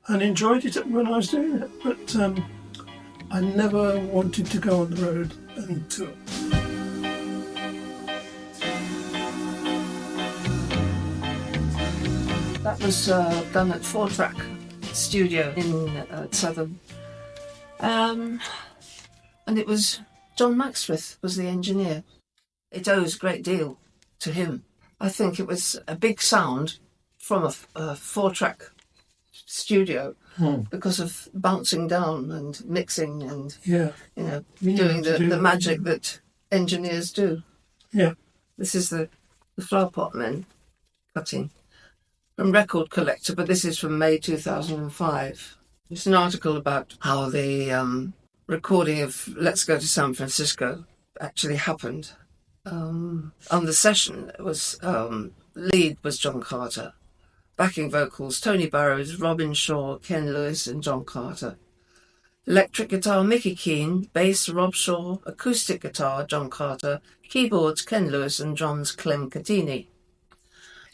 and enjoyed it when I was doing it, but I never wanted to go on the road and tour. That was done at 4-Track Studio in Southern. And it was John Maxwith was the engineer. It owes a great deal to him. I think it was a big sound from a 4-track studio because of bouncing down and mixing and doing the magic that engineers do. Yeah. This is the Flower Pot Men cutting from Record Collector, but this is from May 2005. It's an article about how the recording of Let's Go to San Francisco actually happened. On the session, it was lead was John Carter. Backing vocals, Tony Burrows, Robin Shaw, Ken Lewis and John Carter. Electric guitar, Mickey Keane. Bass, Rob Shaw. Acoustic guitar, John Carter. Keyboards, Ken Lewis and drums, Clem Catini.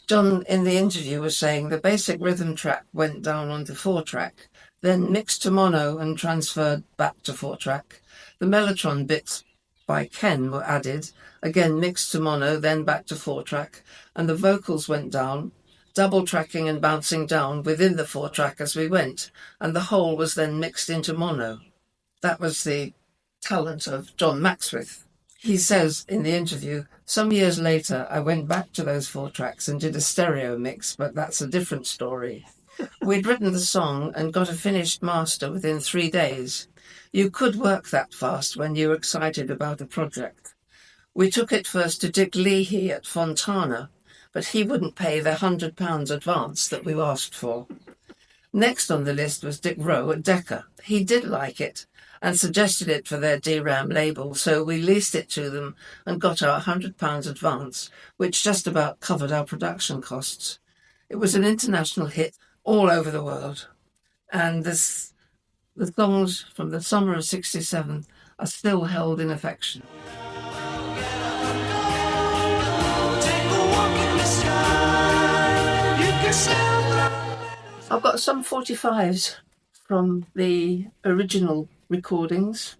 John, in the interview, was saying the basic rhythm track went down onto 4-track, then mixed to mono and transferred back to 4-track. The mellotron bits by Ken were added, again mixed to mono, then back to 4-track, and the vocals went down, double tracking and bouncing down within the 4-track as we went, and the whole was then mixed into mono. That was the talent of John Maxwith. He says in the interview, some years later I went back to those 4 tracks and did a stereo mix, but that's a different story. We'd written the song and got a finished master within 3 days. You could work that fast when you're excited about a project. We took it first to Dick Leahy at Fontana, but he wouldn't pay the £100 advance that we asked for. Next on the list was Dick Rowe at Decca. He did like it and suggested it for their Deram label, so we leased it to them and got our £100 advance, which just about covered our production costs. It was an international hit all over the world, and the songs from the summer of '67 are still held in affection. I've got some 45s from the original recordings.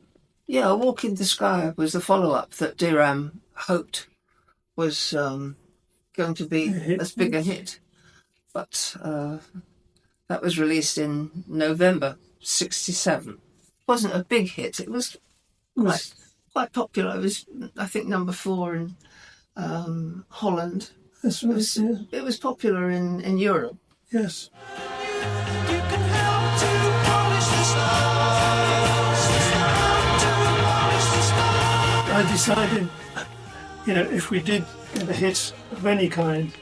Yeah, A Walk in the Sky was the follow-up that Deram hoped was going to be as big a hit. But that was released in November '67. It wasn't a big hit. It was quite popular. It was, I think, number 4 in Holland. It was popular in Europe. Yes. I decided, if we did get a hit of any kind,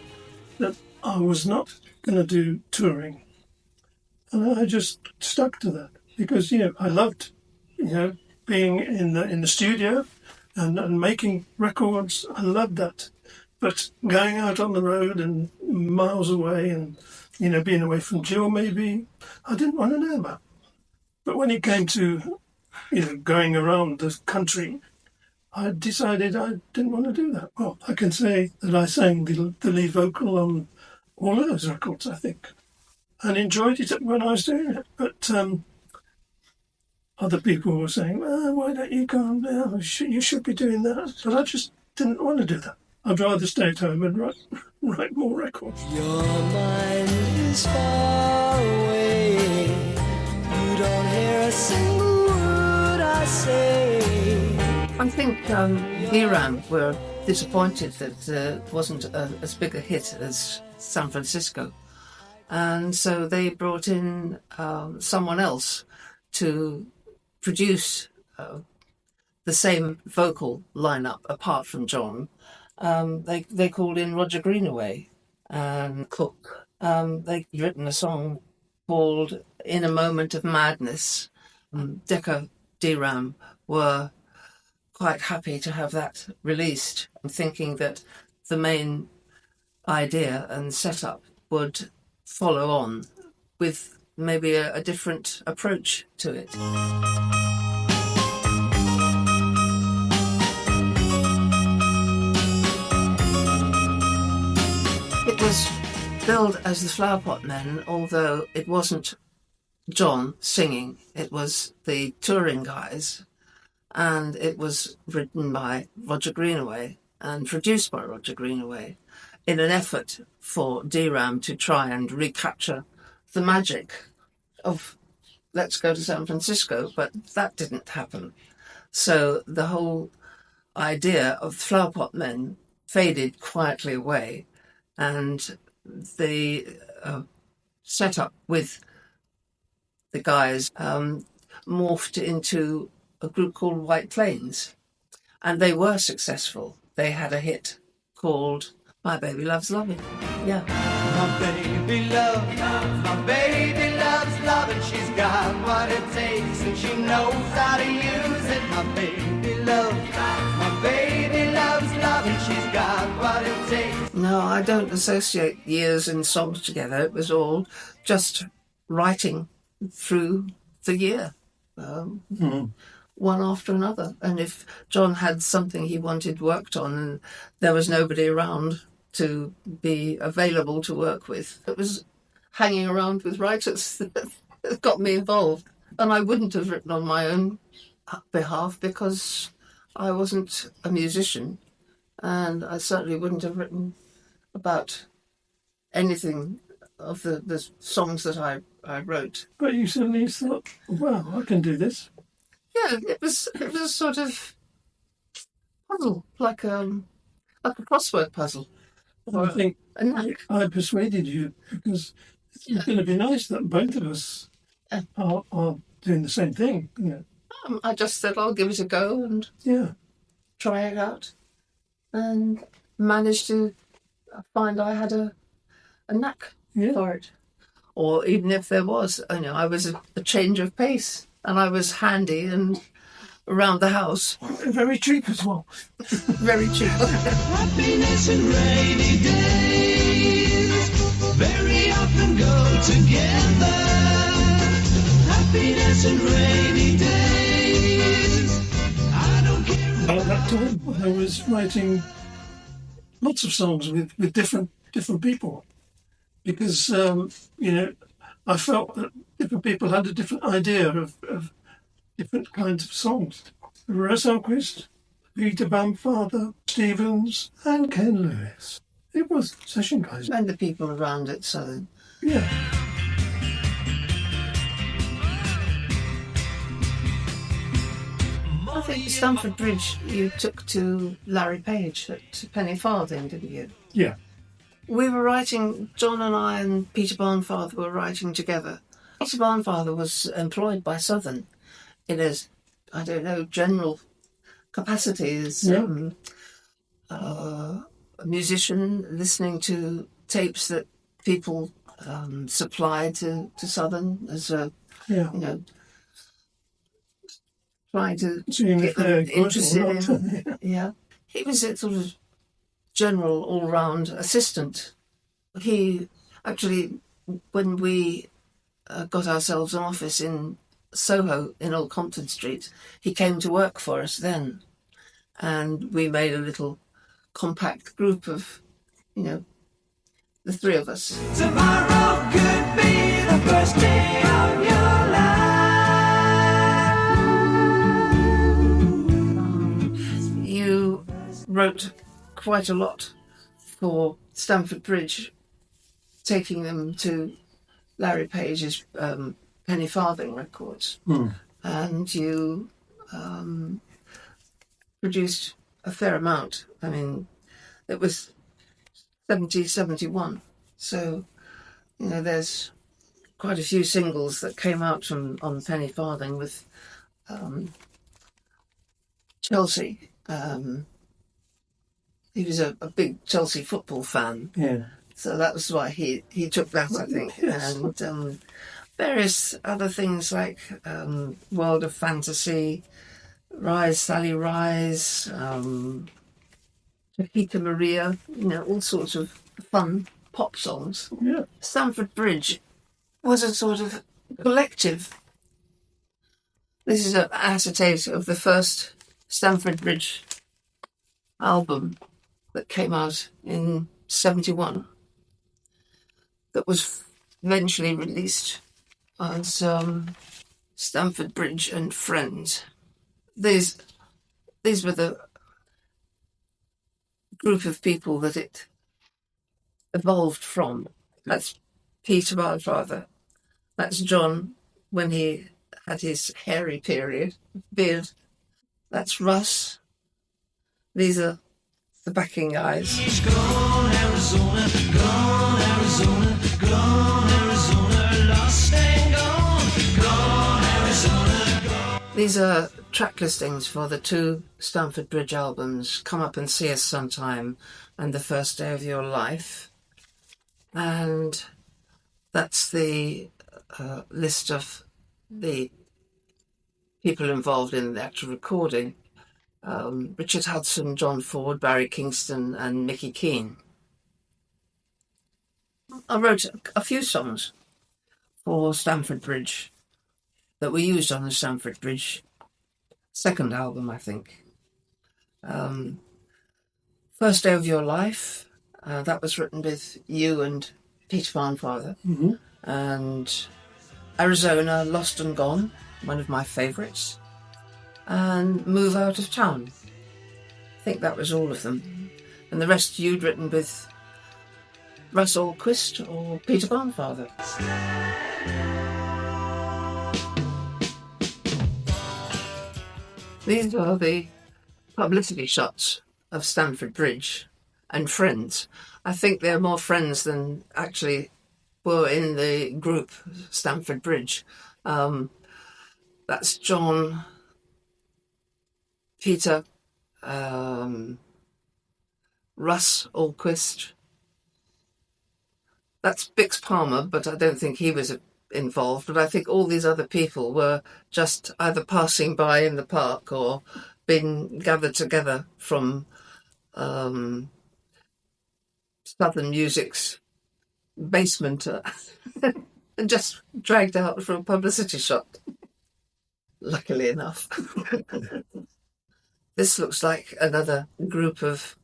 that I was not going to do touring. And I just stuck to that because, I loved, being in the studio and making records. I loved that. But going out on the road and miles away and, being away from Gill maybe, I didn't want to know about. But when it came to, going around the country, I decided I didn't want to do that. Well, I can say that I sang the lead vocal on all of those records, I think, and enjoyed it when I was doing it. But other people were saying, why don't you go on there? You should be doing that. But I just didn't want to do that. I'd rather stay at home and write more records. Your mind is far away. You don't hear a single word I say. I think Deram were disappointed that it wasn't as big a hit as San Francisco. And so they brought in someone else to produce the same vocal lineup apart from John. They called in Roger Greenaway and Cook. They'd written a song called In a Moment of Madness. Decca Deram were quite happy to have that released, thinking that the main idea and setup would follow on with maybe a different approach to it. It was billed as the Flower Pot Men, although it wasn't John singing. It was the touring guys, and it was written by Roger Greenaway and produced by Roger Greenaway in an effort for Deram to try and recapture the magic of Let's Go to San Francisco, but that didn't happen. So the whole idea of Flowerpot Men faded quietly away, and the setup with the guys morphed into a group called White Plains, and they were successful. They had a hit called My Baby Loves Loving. Yeah. My baby loves loving. She's got what it takes and she knows how to use it. My baby loves loving. She's got what it takes. No, I don't associate years and songs together. It was all just writing through the year, one after another. And if John had something he wanted worked on and there was nobody around to be available to work with, it was hanging around with writers that got me involved. And I wouldn't have written on my own behalf because I wasn't a musician, and I certainly wouldn't have written about anything of the songs that I wrote. But you suddenly thought, wow, I can do this. Yeah, it was a sort of puzzle, like a crossword puzzle. I think a knack. I persuaded you because it's going to be nice that both of us are doing the same thing. You know. I just said I'll give it a go and try it out, and managed to find I had a knack for it. Or even if there was, I was a change of pace, and I was handy and around the house. Very cheap as well. Very cheap. Happiness and rainy days very often go together. Happiness and rainy days. I don't care. At that time, I was writing lots of songs with different people because, I felt that different people had a different idea of different kinds of songs. Russ Alquist, Peter Bamfather, Stevens, and Ken Lewis. It was session guys. And the people around it, so... Yeah. I think Stanford Bridge you took to Larry Page at Penny Farthing, didn't you? Yeah. We were writing, John and I and Peter Barnfather were writing together. Peter Barnfather was employed by Southern in his, general capacity as a musician, listening to tapes that people supplied to Southern as trying to get them interested in. Yeah. He was a sort of general all-round assistant. He actually, when we got ourselves an office in Soho in Old Compton Street, he came to work for us then, and we made a little compact group of, the three of us. Tomorrow could be the first day of your life. You wrote quite a lot for Stanford Bridge, taking them to Larry Page's Penny Farthing Records. And you produced a fair amount. I mean, it was 71. So, there's quite a few singles that came out on Penny Farthing with Chelsea. He was a big Chelsea football fan. Yeah. So that was why he took that, I think. Yes. And various other things like World of Fantasy, Rise, Sally Rise, Chiquita Maria, all sorts of fun pop songs. Yeah. Stanford Bridge was a sort of collective. This is an acetate of the first Stanford Bridge album that came out in 71 that was eventually released as Stanford Bridge and Friends. These were the group of people that it evolved from. That's Peter, my father. That's John when he had his hairy beard. That's Russ. These are the backing guys. Gone Arizona, gone Arizona, gone Arizona, lost and gone Arizona, gone. These are track listings for the 2 Stanford Bridge albums, Come Up and See Us Sometime and The First Day of Your Life. And that's the list of the people involved in the actual recording. Richard Hudson, John Ford, Barry Kingston and Mickey Keane. I wrote a few songs for Stanford Bridge that were used on the Stanford Bridge second album, I think. First Day of Your Life, that was written with you and Peter Farnfather. Mm-hmm. And Arizona, Lost and Gone, one of my favourites. And Move Out of Town. I think that was all of them. And the rest you'd written with Russ Allquist or Peter Barnfather. These are the publicity shots of Stanford Bridge and Friends. I think they're more friends than actually were in the group Stanford Bridge. That's John, Peter, Russ Allquist. That's Bix Palmer, but I don't think he was involved. But I think all these other people were just either passing by in the park or being gathered together from Southern Music's basement and just dragged out for a publicity shot. Luckily enough. This looks like another group of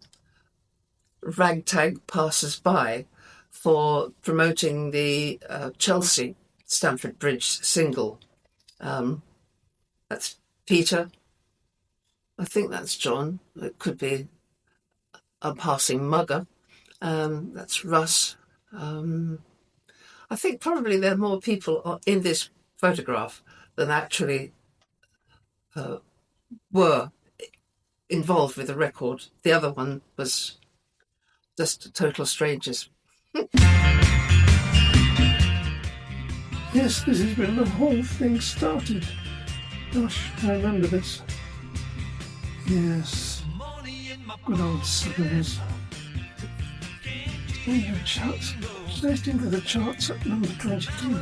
ragtag passers-by for promoting the Chelsea Stanford Bridge single. That's Peter. I think that's John. It could be a passing mugger. That's Russ. I think probably there are more people in this photograph than actually were involved with the record. The other one was just total strangers. Yes, this is when the whole thing started. Gosh, I remember this. Yes. Good old Southerners. In the charts. Placed into the charts at number 22.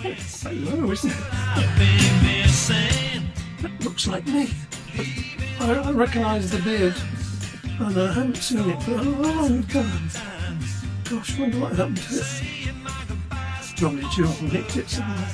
Quite low, isn't it? That looks like me. I recognise the beard. And I haven't seen it for a long time. Gosh, wonder what happened to it. Probably Jill nicked it somewhere.